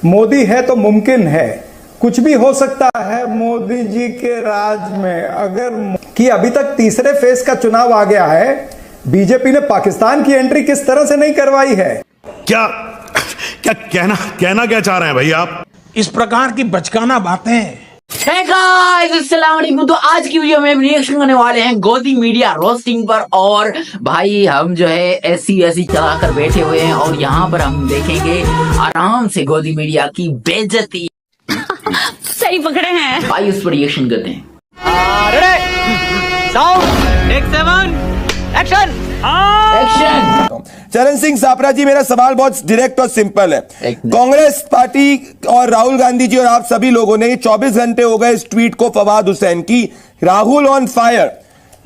मोदी है तो मुमकिन है, कुछ भी हो सकता है मोदी जी के राज में। अगर कि अभी तक तीसरे फेज का चुनाव आ गया है, बीजेपी ने पाकिस्तान की एंट्री किस तरह से नहीं करवाई है। क्या क्या कहना क्या चाह रहे हैं भाई आप? इस प्रकार की बचकाना बातें। Hey guys, अस्सलाम वालेकुम। तो आज की वीडियो में रिएक्शन करने वाले हैं गोदी मीडिया रोस्टिंग पर। और भाई हम जो है ऐसी चला कर बैठे हुए हैं और यहाँ पर हम देखेंगे आराम से गोदी मीडिया की बेइज्जती। सही पकड़े हैं भाई, उस पर रिएक्शन करते हैं। एक्शन। चरण सिंह सापरा जी, मेरा सवाल बहुत डायरेक्ट और सिंपल है। कांग्रेस पार्टी और राहुल गांधी जी और आप सभी लोगों ने 24 घंटे हो गए इस ट्वीट को फवाद हुसैन की, राहुल ऑन फायर।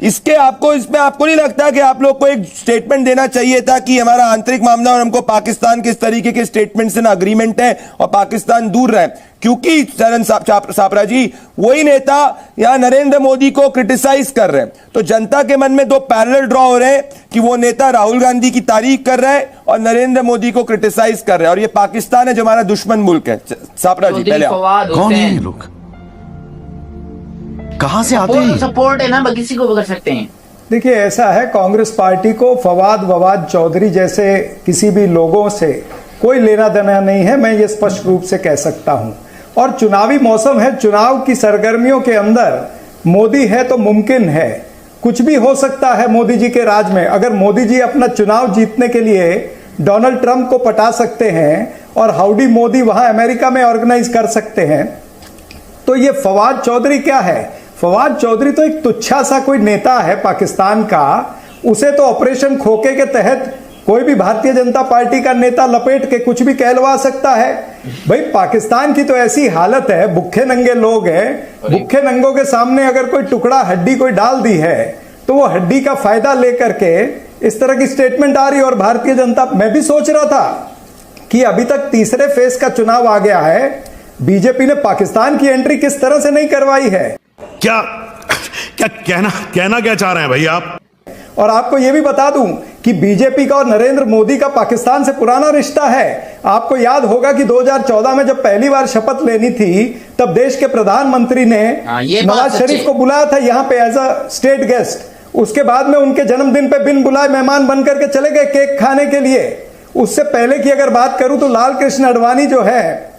इसमें आपको नहीं लगता कि आप लोग को एक स्टेटमेंट देना चाहिए था कि हमारा आंतरिक मामला और हमको पाकिस्तान के इस तरीके के स्टेटमेंट से ना अग्रीमेंट है और पाकिस्तान दूर रहे? क्योंकि चरण सापरा जी वही नेता यहां नरेंद्र मोदी को क्रिटिसाइज कर रहे हैं, तो जनता के मन में दो पैरेलल ड्रॉ हो रहे हैं कि वो नेता राहुल गांधी की तारीफ कर रहा है और नरेंद्र मोदी को क्रिटिसाइज कर रहा है, और ये पाकिस्तान है जो हमारा दुश्मन मुल्क है। सापरा जी, पहले कौन है ये लोग, कहां से आते हैं? सपोर्ट है ना, किसी को भी कर सकते हैं। देखिए, ऐसा है, कांग्रेस पार्टी को फवाद चौधरी जैसे किसी भी लोगों से कोई लेना देना नहीं है, मैं ये स्पष्ट रूप से कह सकता हूं। और चुनावी मौसम है, चुनाव की सरगर्मियों के अंदर मोदी है तो मुमकिन है, कुछ भी हो सकता है मोदी जी के राज में। अगर मोदी जी अपना चुनाव जीतने के लिए डोनाल्ड ट्रंप को पटा सकते हैं और हाउडी मोदी वहां अमेरिका में ऑर्गेनाइज कर सकते हैं, तो ये फवाद चौधरी क्या है? फवाद चौधरी तो एक तुच्छा सा कोई नेता है पाकिस्तान का, उसे तो ऑपरेशन खोके के तहत कोई भी भारतीय जनता पार्टी का नेता लपेट के कुछ भी कहलवा सकता है। भाई, पाकिस्तान की तो ऐसी हालत है, भूखे नंगे लोग हैं, भूखे नंगों के सामने अगर कोई टुकड़ा हड्डी कोई डाल दी है तो वो हड्डी का फायदा लेकर के इस तरह की स्टेटमेंट आ रही। और भारतीय जनता, मैं भी सोच रहा था कि अभी तक तीसरे फेज का चुनाव आ गया है, बीजेपी ने पाकिस्तान की एंट्री किस तरह से नहीं करवाई है। क्या कहना क्या चाह रहे हैं भाई आप? और आपको यह भी बता दूं कि बीजेपी का और नरेंद्र मोदी का पाकिस्तान से पुराना रिश्ता है। आपको याद होगा कि 2014 में जब पहली बार शपथ लेनी थी, तब देश के प्रधानमंत्री ने नवाज शरीफ को बुलाया था यहां पे एज अ स्टेट गेस्ट। उसके बाद में उनके जन्मदिन पे बिन बुलाए मेहमान बनकर के चले गए केक खाने के लिए। उससे पहले की अगर बात करूं तो लाल कृष्ण आडवाणी जो है,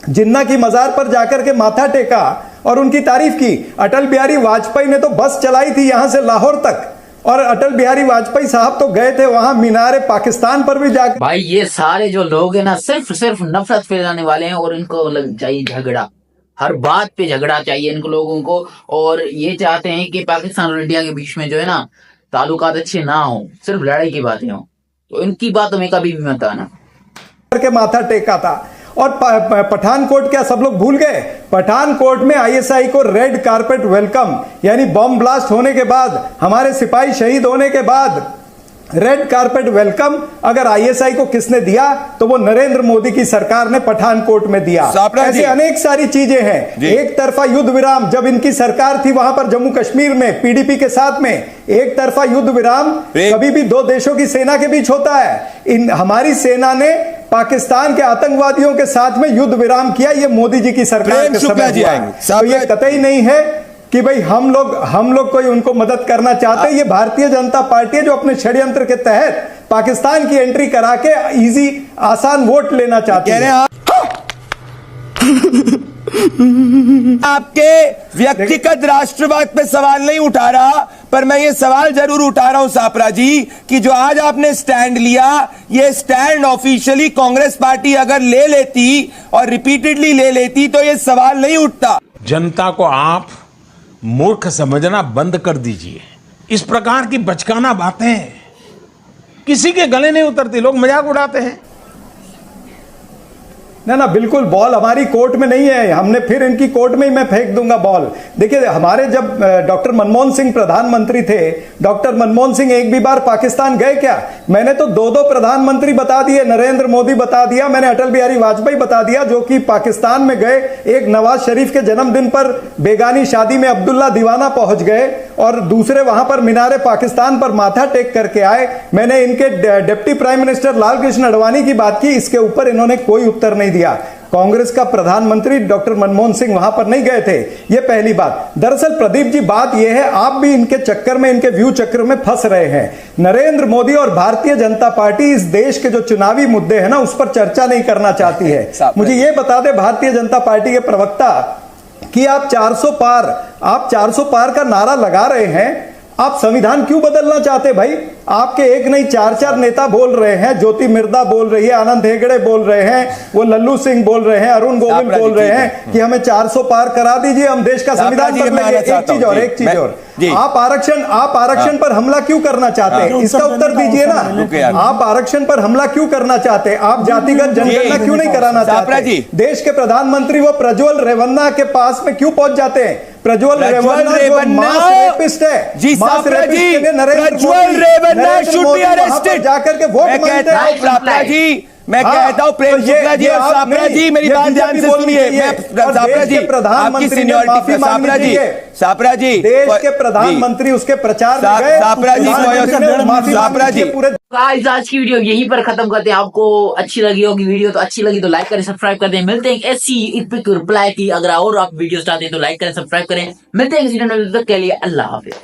जिन्ना की मजार पर जाकर के माथा टेका और उनकी तारीफ की। अटल बिहारी वाजपेयी ने तो बस चलाई थी यहां से लाहौर तक, और अटल बिहारी वाजपेयी साहब तो गए थे वहां मीनारे पाकिस्तान पर भी जाकर। भाई, ये सारे जो लोग हैं ना, सिर्फ नफरत फैलाने वाले हैं और इनको चाहिए झगड़ा, हर बात पे झगड़ा चाहिए इनको लोगों को। और ये चाहते हैं कि पाकिस्तान और इंडिया के बीच में जो है ना ताल्लुकात अच्छे ना हो, सिर्फ लड़ाई की बातें हो। तो इनकी बातों में कभी भी मत आना। करके माथा टेका था। और पठानकोट क्या सब लोग भूल गए? पठानकोट में आईएसआई को रेड कारपेट वेलकम, यानी बम ब्लास्ट होने के बाद, हमारे सिपाही शहीद होने के बाद रेड कारपेट वेलकम अगर आईएसआई को किसने दिया तो वो नरेंद्र मोदी की सरकार ने पठानकोट में दिया। ऐसी अनेक सारी चीजें हैं। एक तरफा युद्ध विराम जब इनकी सरकार थी वहां पर जम्मू कश्मीर में पीडीपी के साथ में, एक तरफा युद्ध विराम कभी भी दो देशों की सेना के बीच होता है। हमारी सेना ने पाकिस्तान के आतंकवादियों के साथ में युद्ध विराम किया, ये मोदी जी की सरकार के समय हुआ। तो ये कतई नहीं है कि भाई हम लोग कोई उनको मदद करना चाहते हैं। ये भारतीय जनता पार्टी है जो अपने षड्यंत्र के तहत पाकिस्तान की एंट्री करा के इजी आसान वोट लेना चाहते हैं। आपके व्यक्तिगत राष्ट्रवाद पे सवाल नहीं उठा रहा, पर मैं ये सवाल जरूर उठा रहा हूं सापरा जी कि जो आज आपने स्टैंड लिया, ये स्टैंड ऑफिशियली कांग्रेस पार्टी अगर ले लेती और रिपीटेडली ले लेती तो ये सवाल नहीं उठता। जनता को आप मूर्ख समझना बंद कर दीजिए। इस प्रकार की बचकाना बातें किसी के गले नहीं उतरती, लोग मजाक उड़ाते हैं। ना बिल्कुल, बॉल हमारी कोर्ट में नहीं है, हमने फिर इनकी कोर्ट में ही मैं फेंक दूंगा बॉल। देखिए, हमारे जब डॉक्टर मनमोहन सिंह प्रधानमंत्री थे, डॉक्टर मनमोहन सिंह एक भी बार पाकिस्तान गए क्या? मैंने तो दो प्रधानमंत्री बता दिए, नरेंद्र मोदी बता दिया, मैंने अटल बिहारी वाजपेयी बता दिया जो कि पाकिस्तान में गए। एक नवाज शरीफ के जन्मदिन पर बेगानी शादी में अब्दुल्ला दीवाना पहुंच गए और दूसरे वहां पर मीनारे पाकिस्तान पर माथा टेक करके आए। मैंने इनके deputy prime minister Lal Krishna Advani की बात की, इसके ऊपर इन्होंने कोई उत्तर नहीं दिया। कांग्रेस का प्रधानमंत्री डॉक्टर मनमोहन सिंह वहां पर नहीं गए थे। ये पहली बात। दरअसल प्रदीप जी बात यह है, आप भी इनके चक्कर में, इनके व्यू चक्कर में फंस रहे हैं। नरेंद्र मोदी और भारतीय जनता पार्टी इस देश के जो चुनावी मुद्दे हैं ना, उस पर चर्चा नहीं करना चाहती है। मुझे ये बता दे भारतीय जनता पार्टी के प्रवक्ता कि आप 400 पार का नारा लगा रहे हैं, आप संविधान क्यों बदलना चाहते भाई? आपके एक नहीं 4 नेता बोल रहे हैं, ज्योति मिर्दा बोल रही है, आनंद हेगड़े बोल रहे हैं, वो लल्लू सिंह बोल रहे हैं, अरुण गोविल बोल रहे हैं कि हमें 400 पार करा दीजिए, हम देश का संविधान बदलेंगे। एक चीज और आप आरक्षण पर हमला क्यों करना चाहते हैं? इसका उत्तर दीजिए ना। आप आरक्षण पर हमला क्यों करना चाहते हैं? आप जातिगत जनगणना क्यों नहीं कराना चाहते? देश के प्रधानमंत्री वो प्रज्वल रेवन्ना के पास में क्यों पहुंच जाते हैं? प्रज्वल रेवन्ना रेपिस्ट है जी, Prajwal Revanna should be arrested. जाकर के वोट मांगते हैं। सापरा जी, मैं कहता हूं प्रेम शुक्ला जी और सापरा जी मेरी बात ध्यान से सुनिए। सापरा जी आपकी सीनियरिटी, सापरा जी देश के प्रधानमंत्री उसके प्रचार में गए। सापरा जी पूरे आज की वीडियो यहीं पर खत्म करते हैं। आपको अच्छी लगी होगी वीडियो, तो अच्छी लगी तो लाइक करें, सब्सक्राइब कर दें। मिलते हैं ऐसी रिप्लाई की, अगर और आप वीडियो चाहते हैं तो लाइक करें, सब्सक्राइब करें। मिलते हैं किसी नए वीडियो के लिए। अल्लाह हाफिज।